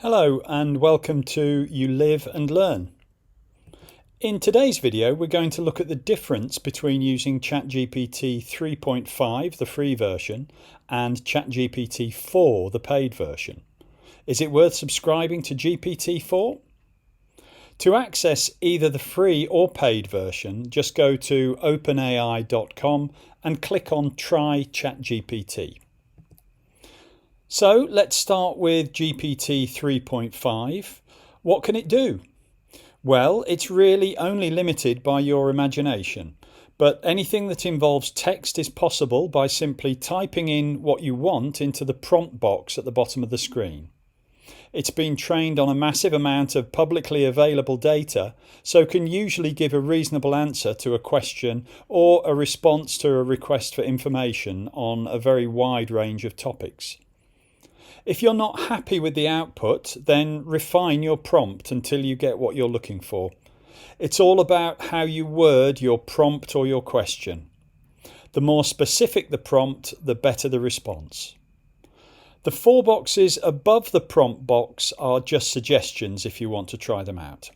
Hello and welcome to You Live and Learn. In today's video we're going to look at the difference between using ChatGPT 3.5, the free version, and ChatGPT4, the paid version. Is it worth subscribing to GPT-4? To access either the free or paid version, just go to openai.com and click on Try ChatGPT. So let's start with GPT 3.5. What can it do? Well, it's really only limited by your imagination, but anything that involves text is possible by simply typing in what you want into the prompt box at the bottom of the screen. It's been trained on a massive amount of publicly available data, so can usually give a reasonable answer to a question or a response to a request for information on a very wide range of topics. If you're not happy with the output, then refine your prompt until you get what you're looking for. It's all about how you word your prompt or your question. The more specific the prompt, the better the response. The 4 boxes above the prompt box are just suggestions if you want to try them out.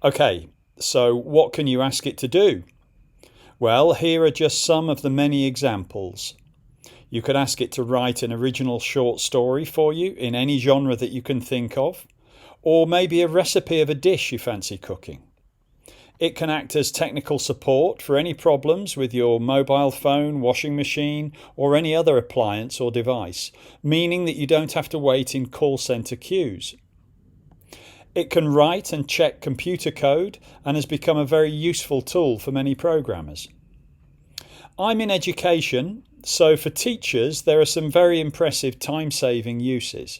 Okay, so what can you ask it to do? Well, here are just some of the many examples. You could ask it to write an original short story for you in any genre that you can think of, or maybe a recipe of a dish you fancy cooking. It can act as technical support for any problems with your mobile phone, washing machine, or any other appliance or device, meaning that you don't have to wait in call centre queues. It can write and check computer code and has become a very useful tool for many programmers. I'm in education, so for teachers there are some very impressive time-saving uses.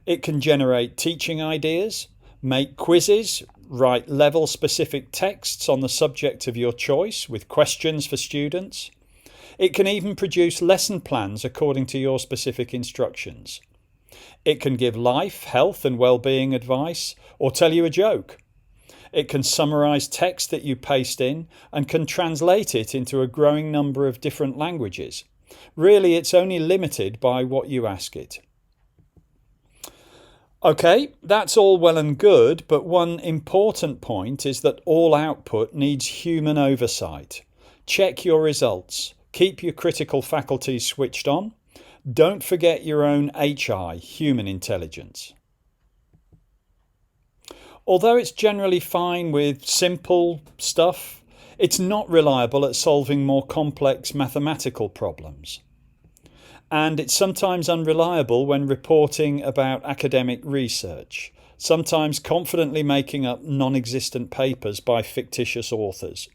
It can generate teaching ideas, make quizzes, write level-specific texts on the subject of your choice with questions for students. It can even produce lesson plans according to your specific instructions. It can give life, health and well-being advice or tell you a joke. It can summarize text that you paste in and can translate it into a growing number of different languages. Really, it's only limited by what you ask it. Okay, that's all well and good, but one important point is that all output needs human oversight. Check your results. Keep your critical faculties switched on. Don't forget your own HI, human intelligence. Although it's generally fine with simple stuff, it's not reliable at solving more complex mathematical problems. And it's sometimes unreliable when reporting about academic research, sometimes confidently making up non-existent papers by fictitious authors.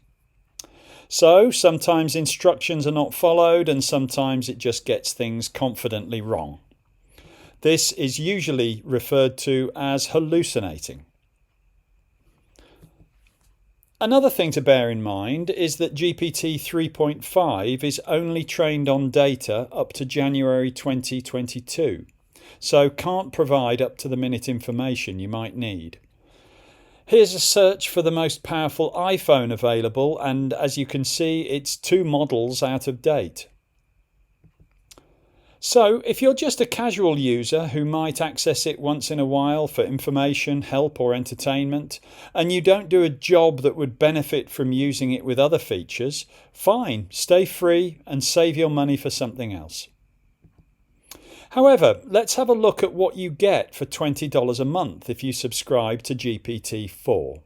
So sometimes instructions are not followed and sometimes it just gets things confidently wrong. This is usually referred to as hallucinating. Another thing to bear in mind is that GPT 3.5 is only trained on data up to January 2022, so can't provide up-to-the-minute information you might need. Here's a search for the most powerful iPhone available, and as you can see, it's 2 models out of date. So if you're just a casual user who might access it once in a while for information, help or entertainment, and you don't do a job that would benefit from using it with other features, fine, stay free and save your money for something else. However, let's have a look at what you get for $20 a month if you subscribe to GPT-4.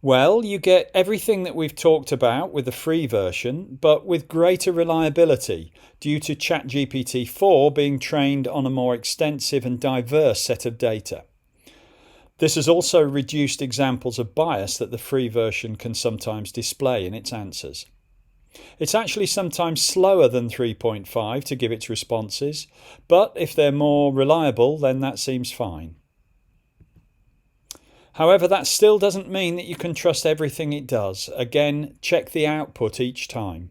Well, you get everything that we've talked about with the free version, but with greater reliability due to ChatGPT4 being trained on a more extensive and diverse set of data. This has also reduced examples of bias that the free version can sometimes display in its answers. It's actually sometimes slower than 3.5 to give its responses, but if they're more reliable, then that seems fine. However, that still doesn't mean that you can trust everything it does. Again, check the output each time.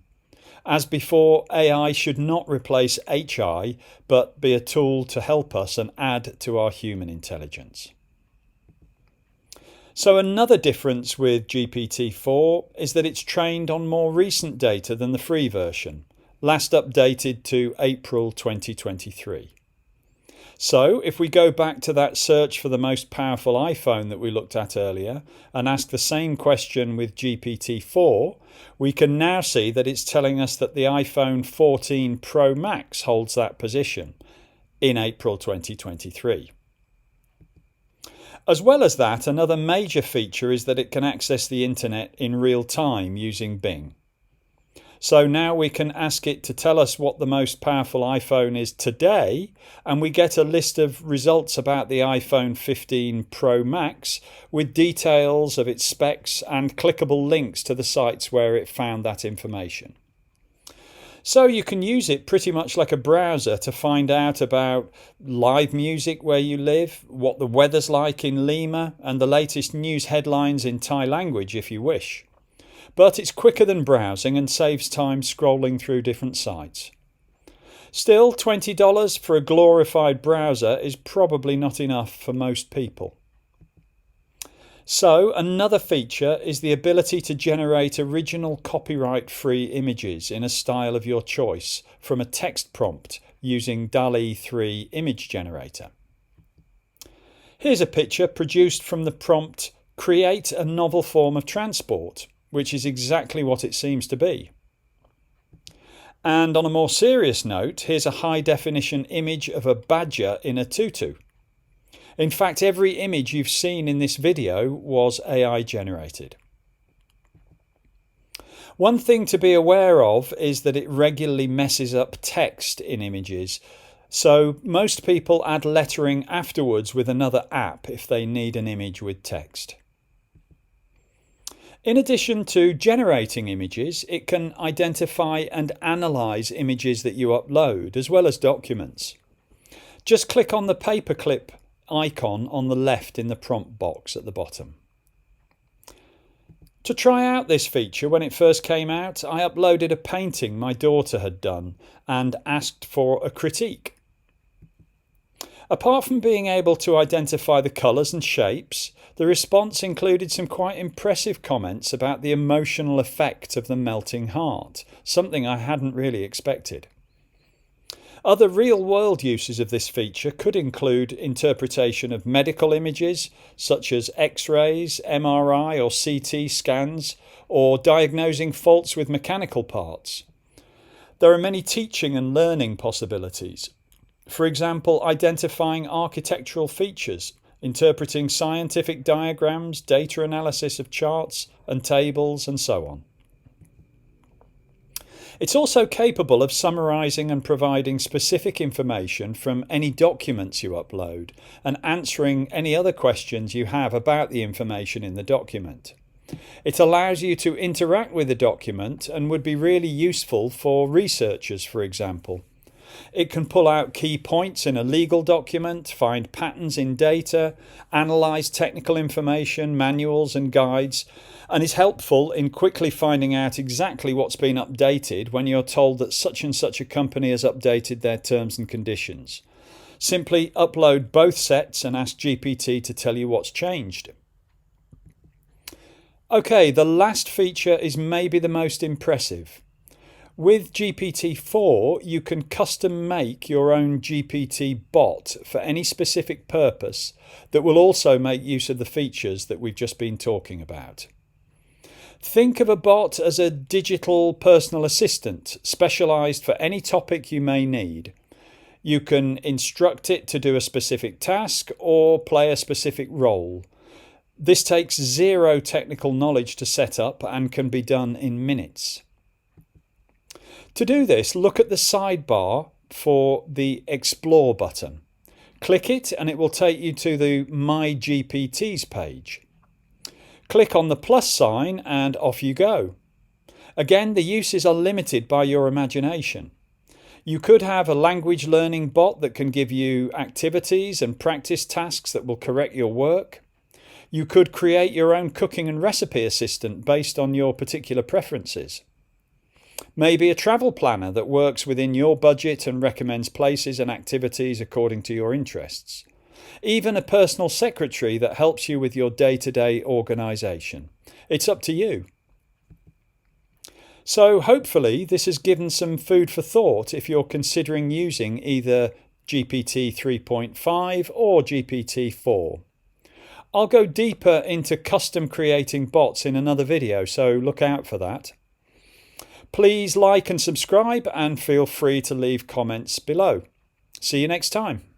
As before, AI should not replace HI, but be a tool to help us and add to our human intelligence. So another difference with GPT-4 is that it's trained on more recent data than the free version. last updated to April 2023. So if we go back to that search for the most powerful iPhone that we looked at earlier and ask the same question with GPT-4, we can now see that it's telling us that the iPhone 14 Pro Max holds that position in April 2023. As well as that, another major feature is that it can access the internet in real time using Bing. So now we can ask it to tell us what the most powerful iPhone is today, and we get a list of results about the iPhone 15 Pro Max with details of its specs and clickable links to the sites where it found that information. So you can use it pretty much like a browser to find out about live music where you live, what the weather's like in Lima, and the latest news headlines in Thai language if you wish. But it's quicker than browsing and saves time scrolling through different sites. Still, $20 for a glorified browser is probably not enough for most people. So another feature is the ability to generate original copyright-free images in a style of your choice from a text prompt using DALL-E 3 image generator. Here's a picture produced from the prompt "Create a novel form of transport," which is exactly what it seems to be. And on a more serious note, here's a high-definition image of a badger in a tutu. In fact, every image you've seen in this video was AI generated. One thing to be aware of is that it regularly messes up text in images, so most people add lettering afterwards with another app if they need an image with text. In addition to generating images, it can identify and analyze images that you upload, as well as documents. Just click on the paperclip icon on the left in the prompt box at the bottom. To try out this feature, when it first came out, I uploaded a painting my daughter had done and asked for a critique. Apart from being able to identify the colours and shapes, the response included some quite impressive comments about the emotional effect of the melting heart, something I hadn't really expected. Other real-world uses of this feature could include interpretation of medical images, such as X-rays, MRI or CT scans, or diagnosing faults with mechanical parts. There are many teaching and learning possibilities. For example, identifying architectural features, interpreting scientific diagrams, data analysis of charts and tables, and so on. It's also capable of summarizing and providing specific information from any documents you upload and answering any other questions you have about the information in the document. It allows you to interact with the document and would be really useful for researchers, for example. It can pull out key points in a legal document, find patterns in data, analyze technical information, manuals and guides, and is helpful in quickly finding out exactly what's been updated when you're told that such and such a company has updated their terms and conditions. Simply upload both sets and ask GPT to tell you what's changed. Okay, the last feature is maybe the most impressive. With GPT-4, you can custom make your own GPT bot for any specific purpose that will also make use of the features that we've just been talking about. Think of a bot as a digital personal assistant, specialized for any topic you may need. You can instruct it to do a specific task or play a specific role. This takes zero technical knowledge to set up and can be done in minutes. To do this, look at the sidebar for the Explore button. Click it and it will take you to the My GPTs page. Click on the plus sign and off you go. Again, the uses are limited by your imagination. You could have a language learning bot that can give you activities and practice tasks that will correct your work. You could create your own cooking and recipe assistant based on your particular preferences. Maybe a travel planner that works within your budget and recommends places and activities according to your interests. Even a personal secretary that helps you with your day-to-day organisation. It's up to you. So hopefully this has given some food for thought if you're considering using either GPT 3.5 or GPT4. I'll go deeper into custom creating bots in another video, so look out for that. Please like and subscribe and feel free to leave comments below. See you next time.